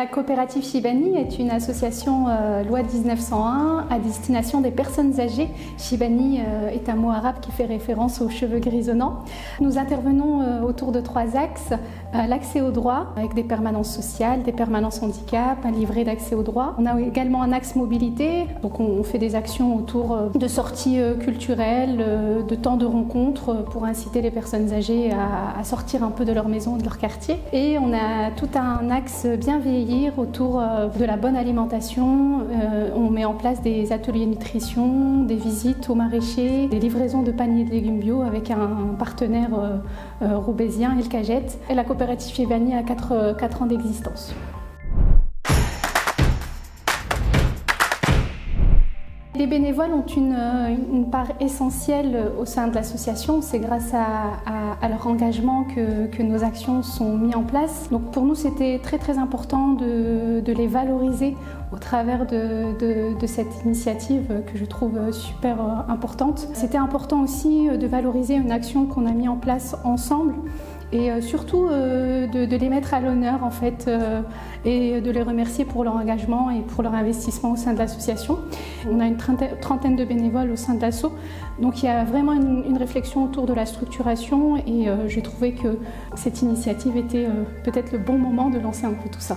La coopérative Shibani est une association loi 1901 à destination des personnes âgées. Shibani est un mot arabe qui fait référence aux cheveux grisonnants. Nous intervenons autour de 3 axes. L'accès aux droits avec des permanences sociales, des permanences handicap, un livret d'accès aux droits. On a également un axe mobilité, donc on fait des actions autour de sorties culturelles, de temps de rencontres pour inciter les personnes âgées à sortir un peu de leur maison, de leur quartier. Et on a tout un axe bien vieillir autour de la bonne alimentation. On met en place des ateliers de nutrition, des visites aux maraîchers, des livraisons de paniers de légumes bio avec un partenaire roubaisien, El Caget. Et la coopérative Shibani a 4 ans d'existence. Les bénévoles ont une part essentielle au sein de l'association. C'est grâce à leur engagement que nos actions sont mises en place. Donc pour nous, c'était très important de les valoriser au travers de cette initiative que je trouve super importante. C'était important aussi de valoriser une action qu'on a mise en place ensemble et surtout de les mettre à l'honneur en fait et de les remercier pour leur engagement et pour leur investissement au sein de l'association. On a une trentaine de bénévoles au sein de l'asso, donc il y a vraiment une réflexion autour de la structuration et j'ai trouvé que cette initiative était peut-être le bon moment de lancer un peu tout ça.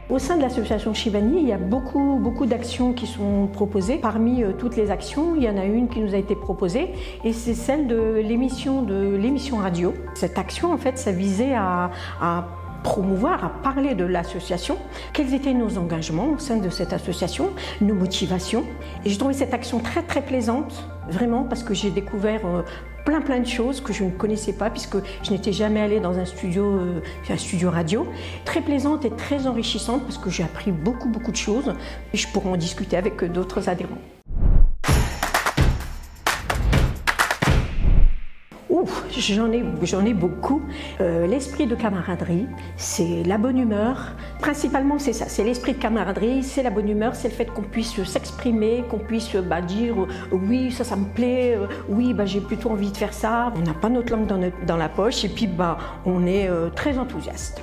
Au sein de l'association Shibani, il y a beaucoup d'actions qui sont proposées. Parmi toutes les actions, il y en a une qui nous a été proposée et c'est celle de l'émission radio. Cette action, en fait, ça visait à promouvoir, à parler de l'association, quels étaient nos engagements au sein de cette association, nos motivations. Et j'ai trouvé cette action très plaisante, vraiment, parce que j'ai découvert plein de choses que je ne connaissais pas puisque je n'étais jamais allée dans un studio radio. Très plaisante et très enrichissante parce que j'ai appris beaucoup de choses et je pourrai en discuter avec d'autres adhérents. J'en ai beaucoup. L'esprit de camaraderie, c'est la bonne humeur. Principalement, c'est ça, c'est l'esprit de camaraderie, c'est la bonne humeur, c'est le fait qu'on puisse s'exprimer, qu'on puisse dire oui, ça me plaît, oui, j'ai plutôt envie de faire ça. On n'a pas notre langue dans la poche et puis on est très enthousiaste.